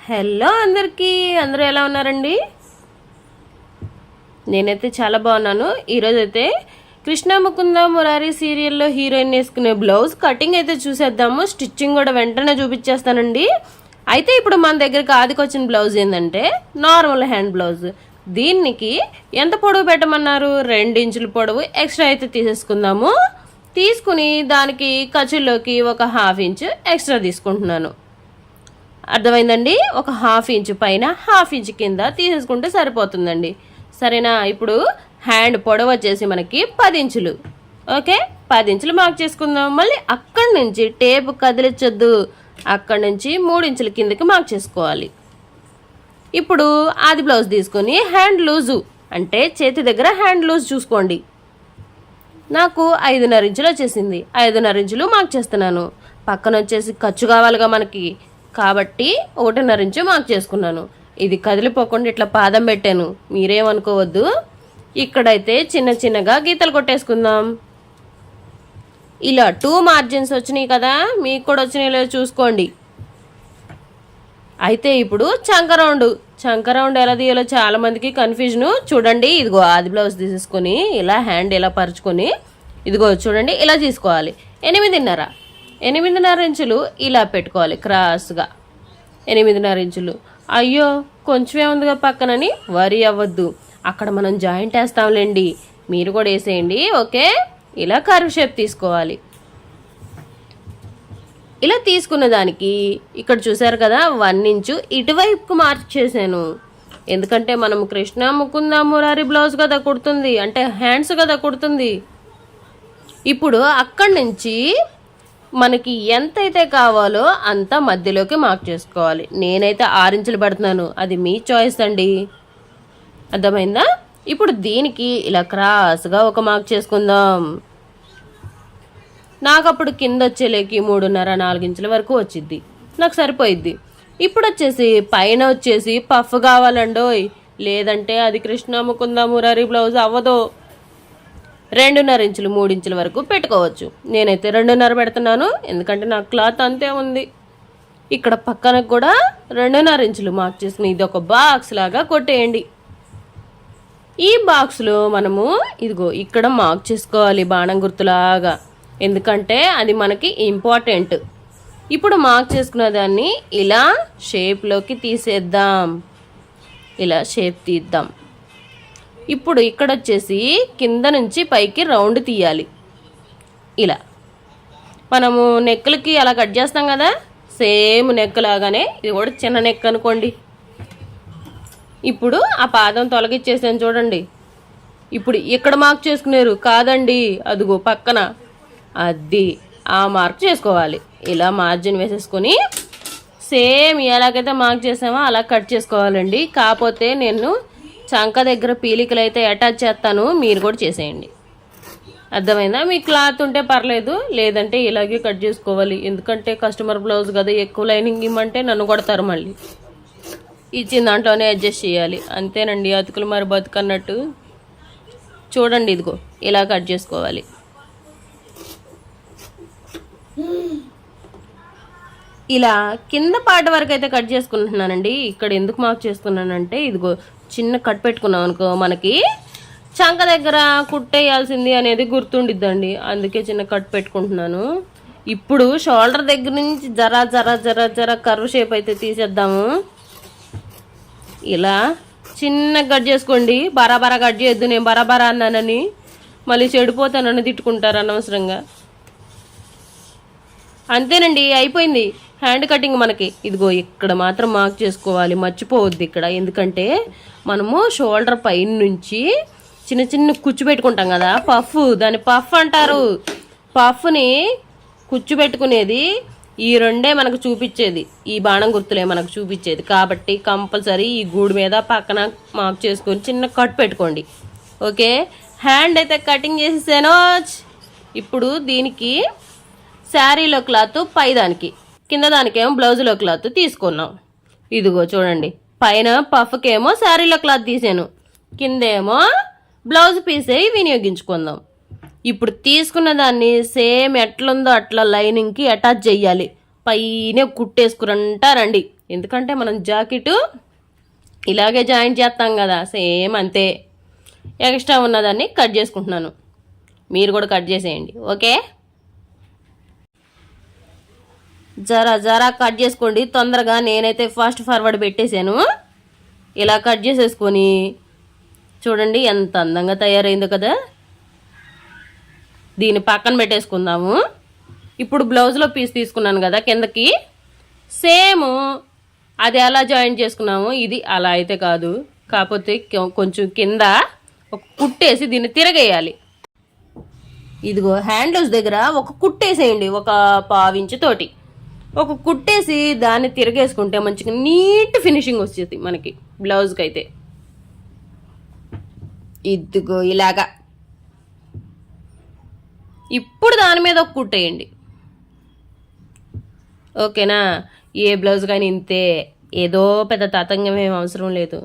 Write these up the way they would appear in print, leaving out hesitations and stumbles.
Hello అందరికీ, అందరూ ఎలా ఉన్నారండి? నేనైతే చాలా బాగున్నాను. ఈరోజు అయితే కృష్ణ ముకుంద మురారి సీరియల్లో హీరోయిన్ వేసుకునే బ్లౌజ్ కటింగ్ అయితే చూసేద్దాము. స్టిచ్చింగ్ కూడా వెంటనే చూపించేస్తానండి. అయితే ఇప్పుడు మన దగ్గరకు ఆదికొచ్చిన బ్లౌజ్ ఏంటంటే నార్మల్ హ్యాండ్ బ్లౌజ్. దీనికి ఎంత పొడవు పెట్టమన్నారు? 2 ఇంచుల పొడవు ఎక్స్ట్రా అయితే తీసేసుకుందాము. తీసుకుని దానికి ఖర్చుల్లోకి ఒక 1/2 ఇంచు ఎక్స్ట్రా తీసుకుంటున్నాను. అర్థమైందండి? ఒక 1/2 ఇంచు పైన 1/2 ఇంచు కింద తీసేసుకుంటే సరిపోతుందండి. సరేనా? ఇప్పుడు హ్యాండ్ పొడవు వచ్చేసి మనకి 10 ఇంచులు. ఓకే, 10 ఇంచులు మార్క్ చేసుకుందాం. మళ్ళీ అక్కడి నుంచి టేప్ కదిలించొద్దు, అక్కడి నుంచి 3 ఇంచుల కిందకి మార్క్ చేసుకోవాలి. ఇప్పుడు ఆది బ్లౌజ్ తీసుకొని హ్యాండ్ లూజు అంటే చేతి దగ్గర హ్యాండ్ లూజ్ చూసుకోండి. నాకు 5.5 ఇంచులు వచ్చేసింది. 5.5 ఇంచులు మార్క్ చేస్తున్నాను. పక్కన వచ్చేసి ఖర్చు కావాలిగా మనకి, కాబట్టి 1.5 ఇంచు మార్క్ చేసుకున్నాను. ఇది కదిలిపోకుండా ఇట్లా పాదం పెట్టాను, మీరేమనుకోవద్దు. ఇక్కడైతే చిన్న చిన్నగా గీతలు కొట్టేసుకుందాం. ఇలా 2 మార్జిన్స్ వచ్చినాయి కదా, మీకు కూడా వచ్చినాయి చూసుకోండి. అయితే ఇప్పుడు చంక రౌండ్ ఎలా తీయాలో చాలా మందికి కన్ఫ్యూజన్. చూడండి, ఇదిగో ఆది బ్లౌజ్ తీసేసుకొని ఇలా హ్యాండ్ ఇలా పరుచుకొని ఇదిగో చూడండి ఇలా తీసుకోవాలి. 8.5 ఇంచులు ఇలా పెట్టుకోవాలి క్రాస్గా. 8.5 ఇంచులు. అయ్యో కొంచెమే ఉందిగా పక్కనని వరి అవ్వద్దు, అక్కడ మనం జాయింట్ వేస్తాంలేండి, మీరు కూడా వేసేయండి. ఓకే, ఇలా కర్వ్ షేప్ తీసుకోవాలి. ఇలా తీసుకున్న దానికి ఇక్కడ చూసారు కదా 1 ఇంచు ఇటువైపుకు మార్క్ చేశాను. ఎందుకంటే మనం కృష్ణ ముకుంద మురారి బ్లౌజ్ కదా కుడుతుంది, అంటే హ్యాండ్స్ కదా కుడుతుంది. ఇప్పుడు అక్కడి నుంచి మనకి ఎంతైతే కావాలో అంత మధ్యలోకి మార్క్ చేసుకోవాలి. నేనైతే 6 ఇంచులు పెడుతున్నాను, అది మీ చాయిస్ అండి. అర్థమైందా? ఇప్పుడు దీనికి ఇలా క్రాస్గా ఒక మార్క్ చేసుకుందాం. నాకు అప్పుడు కింద వచ్చేలేకి 3.5-4 ఇంచుల వరకు వచ్చింది, నాకు సరిపోయిద్ది. ఇప్పుడు వచ్చేసి పైన వచ్చేసి పఫ్ కావాలండోయ్, లేదంటే అది కృష్ణ ముకుంద మురారి బ్లౌజ్ అవ్వదు. 2.5 ఇంచులు 3 ఇంచుల వరకు పెట్టుకోవచ్చు. నేనైతే 2.5 పెడుతున్నాను, ఎందుకంటే నా క్లాత్ అంతే ఉంది. ఇక్కడ పక్కన కూడా 2.5 ఇంచులు మార్క్ చేసుకుని ఇది ఒక బాక్స్ లాగా కొట్టేయండి. ఈ బాక్స్లో మనము ఇదిగో ఇక్కడ మార్క్ చేసుకోవాలి బాణం గుర్తులాగా, ఎందుకంటే అది మనకి ఇంపార్టెంట్. ఇప్పుడు మార్క్ చేసుకున్న దాన్ని ఇలా షేప్లోకి తీసేద్దాం. ఇలా షేప్ తీద్దాం. ఇప్పుడు ఇక్కడ వచ్చేసి కింద నుంచి పైకి రౌండ్ తీయాలి. ఇలా మనము నెక్కులకి అలా కట్ చేస్తాం కదా, సేమ్ నెక్ లాగానే ఇది కూడా చిన్న నెక్ అనుకోండి. ఇప్పుడు ఆ పాదం తొలగిచ్చేసాను చూడండి. ఇప్పుడు ఇక్కడ మార్క్ చేసుకున్నారు కాదండి, అదిగో పక్కన అది ఆ మార్క్ చేసుకోవాలి. ఇలా మార్జిన్ వేసేసుకొని సేమ్ ఎలాగైతే మార్క్ చేసామో అలా కట్ చేసుకోవాలండి. కాకపోతే నేను చంక దగ్గర పీలికలు అయితే అటాచ్ చేస్తాను, మీరు కూడా చేసేయండి. అర్థమైందా? మీ క్లాత్ ఉంటే పర్లేదు, లేదంటే ఇలాగే కట్ చేసుకోవాలి. ఎందుకంటే కస్టమర్ బ్లౌజ్ కదా, ఎక్కువ లైనింగ్ ఇమ్మంటే నన్ను కొడతారు. మళ్ళీ ఇచ్చిన దాంట్లోనే అడ్జస్ట్ చేయాలి. అంతేనండి, అతుకులు మరి బతుకన్నట్టు. చూడండి, ఇదిగో ఇలా కట్ చేసుకోవాలి. ఇలా కింద పార్ట్ వరకు అయితే కట్ చేసుకుంటున్నానండి. ఇక్కడ ఎందుకు మార్క్ చేసుకున్నానంటే ఇదిగో చిన్న కట్ పెట్టుకున్నాం అనుకో, మనకి చంక దగ్గర కుట్టేయాల్సింది అనేది గుర్తుండిద్దండి, అందుకే చిన్న కట్ పెట్టుకుంటున్నాను. ఇప్పుడు షోల్డర్ దగ్గర నుంచి జరా జరా జరా జరా కర్వ్ షేప్ అయితే తీసేద్దాము. ఇలా చిన్న కట్ చేసుకోండి, బరాబరా కట్ చేయొద్దు. నేను బరాబరా అన్నానని మళ్ళీ చెడిపోతానని తిట్టుకుంటారు అనవసరంగా. అంతేనండి, అయిపోయింది హ్యాండ్ కటింగ్ మనకి. ఇదిగో ఇక్కడ మాత్రం మార్క్ చేసుకోవాలి, మర్చిపోవద్దు ఇక్కడ. ఎందుకంటే మనము షోల్డర్ పైన నుంచి చిన్న చిన్న కుచ్చు పెట్టుకుంటాం కదా, పఫ్, దాన్ని పఫ్ అంటారు. పఫ్ని కుచ్చు పెట్టుకునేది ఈ రెండే మనకు చూపించేది, ఈ బాణం గుర్తులే మనకు చూపించేది. కాబట్టి కంపల్సరీ ఈ గూడు మీద పక్కన మార్క్ చేసుకొని చిన్న కట్ పెట్టుకోండి. ఓకే, హ్యాండ్ అయితే కటింగ్ చేసేసాను. ఇప్పుడు దీనికి శారీలో క్లాత్ పైదానికి, కింద దానికేమో బ్లౌజ్లో క్లాత్ తీసుకున్నాం. ఇదిగో చూడండి, పైన పఫ్కేమో శారీలో క్లాత్ తీసాను, కిందేమో బ్లౌజ్ పీసే వినియోగించుకుందాం. ఇప్పుడు తీసుకున్న దాన్ని సేమ్ ఎట్లుందో అట్లా లైనింగ్కి అటాచ్ చేయాలి. పైనే కుట్టేసుకురంటారండి, ఎందుకంటే మనం జాకెట్ ఇలాగే జాయింట్ చేస్తాం కదా, సేమ్ అంతే. ఎక్స్ట్రా ఉన్నదాన్ని కట్ చేసుకుంటున్నాను, మీరు కూడా కట్ చేసేయండి. ఓకే, జరా కట్ చేసుకోండి తొందరగా. నేనైతే ఫాస్ట్ ఫార్వర్డ్ పెట్టేశాను. ఇలా కట్ చేసేసుకొని చూడండి ఎంత అందంగా తయారైందో కదా. దీన్ని పక్కన పెట్టేసుకుందాము. ఇప్పుడు బ్లౌజ్లో పీస్ తీసుకున్నాను కదా కిందకి, సేమ్ అది ఎలా జాయిన్ చేసుకున్నాము ఇది అలా అయితే కాదు, కాకపోతే కొంచెం కింద ఒక కుట్టేసి దీన్ని తిరగేయాలి. ఇదిగో హ్యాండ్లూస్ దగ్గర ఒక కుట్టేసేయండి, ఒక 1/2 ఇంచు తోటి ఒక కుట్టేసి దాన్ని తిరగేసుకుంటే మంచిగా నీట్ ఫినిషింగ్ వచ్చేది మనకి బ్లౌజ్కి అయితే. ఇదిగో ఇలాగా. ఇప్పుడు దాని మీద ఒక కుట్టేయండి. ఓకేనా, ఏ బ్లౌజ్ కానీ ఇంతే, ఏదో పెద్ద తతంగం ఏం అవసరం లేదు.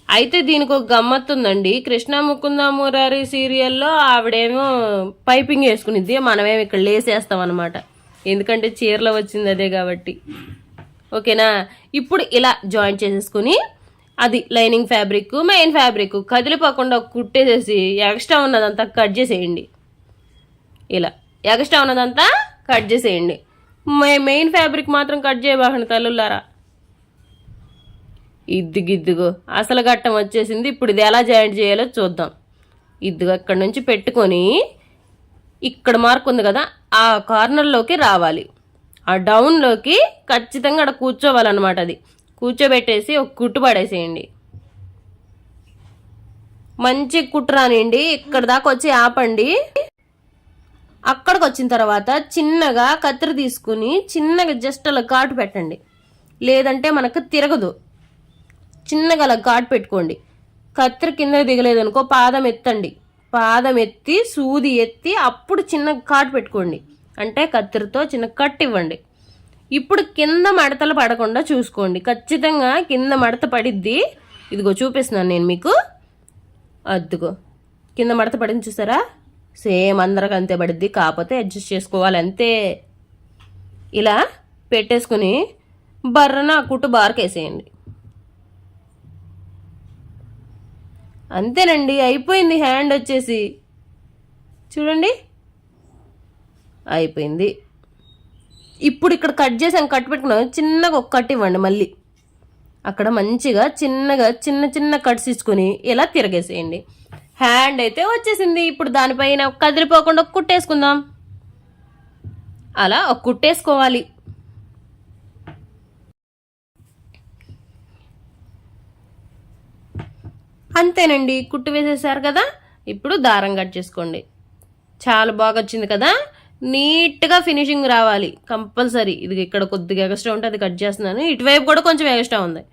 అయితే దీనికి ఒక గమ్మత్తు ఉందండి. కృష్ణ ముకుంద మురారి సీరియల్లో ఆవిడేమో పైపింగ్ వేసుకునిద్ది, మనమేమో ఇక్కడ లేసేస్తాం అనమాట, ఎందుకంటే చీరలో వచ్చింది అదే కాబట్టి. ఓకేనా, ఇప్పుడు ఇలా జాయింట్ చేసేసుకుని అది లైనింగ్ ఫ్యాబ్రిక్ మెయిన్ ఫ్యాబ్రిక్ కదిలిపోకుండా కుట్టేసేసి ఎక్స్ట్రా ఉన్నదంతా కట్ చేసేయండి. ఇలా ఎక్స్ట్రా ఉన్నదంతా కట్ చేసేయండి. మెయిన్ ఫ్యాబ్రిక్ మాత్రం కట్ చేయబాకండి తల్లులారా. ఇద్దుగిద్దుగో అసలు ఘట్టం వచ్చేసింది. ఇప్పుడు ఇది ఎలా జాయింట్ చేయాలో చూద్దాం. ఇద్దుగా ఇక్కడ నుంచి పెట్టుకొని ఇక్కడ మార్క్ ఉంది కదా ఆ కార్నర్లోకి రావాలి, ఆ డౌన్లోకి ఖచ్చితంగా అక్కడ కూర్చోవాలన్నమాట. అది కూర్చోబెట్టేసి ఒక కుట్టు పడేసేయండి. మంచి కుట్టు రానియండి, ఇక్కడ దాకా వచ్చి ఆపండి. అక్కడికి వచ్చిన తర్వాత చిన్నగా కత్తిరి తీసుకుని చిన్నగా జస్ట్ అలా ఘాటు పెట్టండి, లేదంటే మనకు తిరగదు. చిన్నగా అలా ఘాటు పెట్టుకోండి. కత్తిరి కింద దిగలేదనుకో పాదం ఎత్తండి, పాదం ఎత్తి సూది ఎత్తి అప్పుడు చిన్న ఘాటు పెట్టుకోండి, అంటే కత్తిరితో చిన్న కట్ ఇవ్వండి. ఇప్పుడు కింద మడతలు పడకుండా చూసుకోండి, ఖచ్చితంగా కింద మడత పడిద్ది. ఇదిగో చూపిస్తున్నాను నేను మీకు, అద్దుగో కింద మడత పడింది చూసారా, సేమ్ అందరికి అంతే పడిద్ది, కాకపోతే అడ్జస్ట్ చేసుకోవాలి అంతే. ఇలా పెట్టేసుకుని బర్రన కుట్టు బార్కేసేయండి. అంతేనండి, అయిపోయింది. హ్యాండ్ వచ్చేసి చూడండి అయిపోయింది. ఇప్పుడు ఇక్కడ కట్ చేసాం, కట్ పెట్టుకున్నాం, చిన్నగా ఒక కట్ ఇవ్వండి. మళ్ళీ అక్కడ మంచిగా చిన్నగా చిన్న చిన్న కట్స్ ఇచ్చుకొని ఇలా తిరగేసేయండి. హ్యాండ్ అయితే వచ్చేసింది. ఇప్పుడు దానిపైన కదిలిపోకుండా ఒక కుట్టేసుకుందాం. అలా ఒక కుట్టేసుకోవాలి. అంతేనండి, కుట్టు వేసేసారు కదా. ఇప్పుడు దారం కట్ చేసుకోండి. చాలా బాగా వచ్చింది కదా, నీట్గా ఫినిషింగ్ రావాలి కంపల్సరీ. ఇది ఇక్కడ కొద్దిగా ఎక్స్ట్రా ఉంటే అది కట్ చేస్తున్నాను, ఇటువైపు కూడా కొంచెం ఎక్స్ట్రా ఉంది,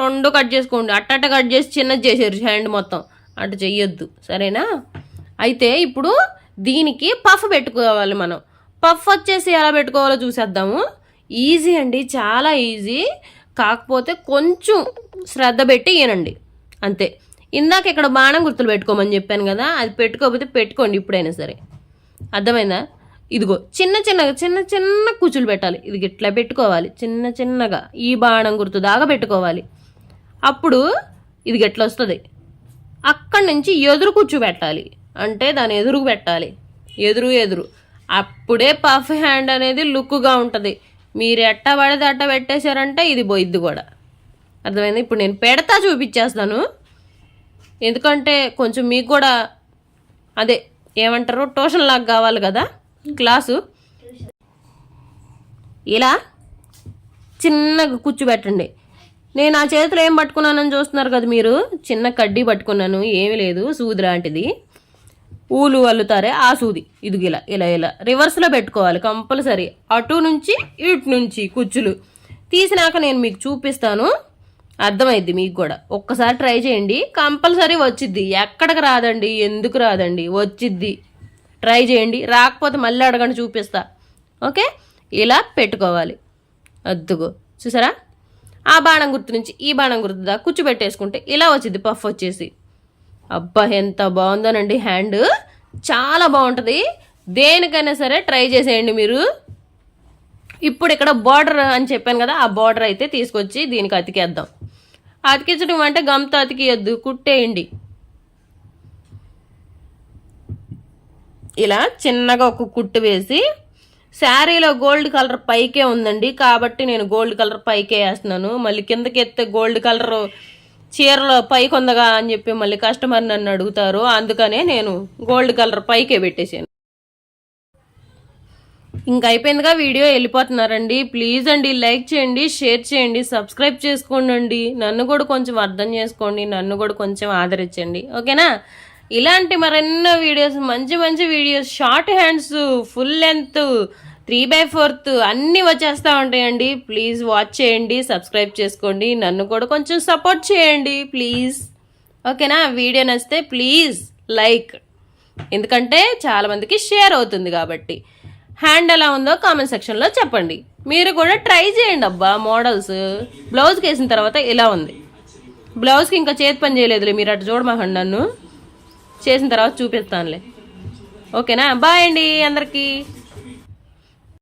రెండు కట్ చేసుకోండి. అట్ట కట్ చేసి చిన్నది చేసారు హ్యాండ్ మొత్తం, అటు చెయ్యొద్దు సరేనా. అయితే ఇప్పుడు దీనికి పఫ్ పెట్టుకోవాలి మనం. పఫ్ వచ్చేసి ఎలా పెట్టుకోవాలో చూసేద్దాము. ఈజీ అండి, చాలా ఈజీ, కాకపోతే కొంచెం శ్రద్ధ పెట్టి ఈనండి అంతే. ఇందాక ఇక్కడ బాణం గుర్తులు పెట్టుకోమని చెప్పాను కదా, అది పెట్టుకోకపోతే పెట్టుకోండి ఇప్పుడైనా సరే, అర్థమైందా. ఇదిగో చిన్న చిన్నగా చిన్న చిన్న కూచులు పెట్టాలి. ఇది ఇట్లా పెట్టుకోవాలి, చిన్న చిన్నగా ఈ బాణం గుర్తు దాకా పెట్టుకోవాలి. అప్పుడు ఇది ఎట్లా వస్తుంది, అక్కడి నుంచి ఎదురు కూర్చు పెట్టాలి, అంటే దాని ఎదురుకు పెట్టాలి, ఎదురు. అప్పుడే పఫ్ హ్యాండ్ అనేది లుక్గా ఉంటుంది. మీరు ఎట్ట పడితే అట్ట పెట్టేశారంటే ఇది పోయిద్ది కూడా, అర్థమైంది. ఇప్పుడు నేను పెడతా చూపించేస్తాను, ఎందుకంటే కొంచెం మీకు కూడా అదే ఏమంటారు ట్యూషన్ లాగా కావాలి కదా క్లాసు. ఇలా చిన్నగా కూర్చోబెట్టండి. నేను ఆ చేతిలో ఏం పట్టుకున్నానని చూస్తున్నారు కదా మీరు, చిన్న కడ్డీ పట్టుకున్నాను, ఏమీ లేదు, సూది లాంటిది, ఊలు అల్లుతారే ఆ సూది. ఇది ఇలా ఇలా ఇలా రివర్స్లో పెట్టుకోవాలి కంపల్సరీ, అటు నుంచి ఇటు నుంచి కుచ్చులు తీసినాక నేను మీకు చూపిస్తాను, అర్థమైద్ది మీకు కూడా. ఒక్కసారి ట్రై చేయండి, కంపల్సరీ వచ్చిద్ది. ఎక్కడికి రాదండి, ఎందుకు రాదండి, వచ్చిద్ది. ట్రై చేయండి, రాకపోతే మళ్ళీ అడగండి చూపిస్తా. ఓకే, ఇలా పెట్టుకోవాలి. అద్దుగో చూసారా, ఆ బాణం గుర్తు నుంచి ఈ బాణం గుర్తు దాకా కూర్చోబెట్టేసుకుంటే ఇలా వచ్చింది పఫ్ వచ్చేసి. అబ్బా ఎంత బాగుందోనండి, హ్యాండ్ చాలా బాగుంటుంది. దేనికైనా సరే ట్రై చేసేయండి మీరు. ఇప్పుడు ఇక్కడ బార్డర్ అని చెప్పాను కదా, ఆ బార్డర్ అయితే తీసుకొచ్చి దీనికి అతికేద్దాం. అతికించడం అంటే గమ్తో అతికియద్దు, కుట్టేయండి. ఇలా చిన్నగా ఒక కుట్టు వేసి, శారీలో గోల్డ్ కలర్ పైకే ఉందండి కాబట్టి నేను గోల్డ్ కలర్ పైకే వేస్తున్నాను. మళ్ళీ కిందకి ఎత్తే గోల్డ్ కలర్ చీరలో పైకి ఉందగా అని చెప్పి మళ్ళీ కస్టమర్ నన్ను అడుగుతారు, అందుకనే నేను గోల్డ్ కలర్ పైకే పెట్టేసాను. ఇంక అయిపోయిందిగా, వీడియో వెళ్ళిపోతున్నారండి. ప్లీజ్ అండి లైక్ చేయండి, షేర్ చేయండి, సబ్స్క్రైబ్ చేసుకోండి. నన్ను కూడా కొంచెం అర్థం చేసుకోండి, నన్ను కూడా కొంచెం ఆదరించండి, ఓకేనా? ఇలాంటి మరెన్నో వీడియోస్, మంచి మంచి videos, short hands, full length, 3/4 అన్నీ వచ్చేస్తూ ఉంటాయండి. ప్లీజ్ వాచ్ చేయండి, సబ్స్క్రైబ్ చేసుకోండి, నన్ను కూడా కొంచెం సపోర్ట్ చేయండి ప్లీజ్, ఓకేనా? వీడియో నచ్చితే ప్లీజ్ లైక్, ఎందుకంటే చాలామందికి షేర్ అవుతుంది కాబట్టి. హ్యాండ్ ఎలా ఉందో కామెంట్ సెక్షన్లో చెప్పండి. మీరు కూడా ట్రై చేయండి అబ్బా మోడల్స్. బ్లౌజ్కి వేసిన తర్వాత ఇలా ఉంది. బ్లౌజ్కి ఇంకా చేతి పని చేయలేదులే, మీరు అటు చూడమాకండి, నన్ను చేసిన తర్వాత చూపిస్తానులే, ఓకేనా? బాయ్ అండి అందరికీ.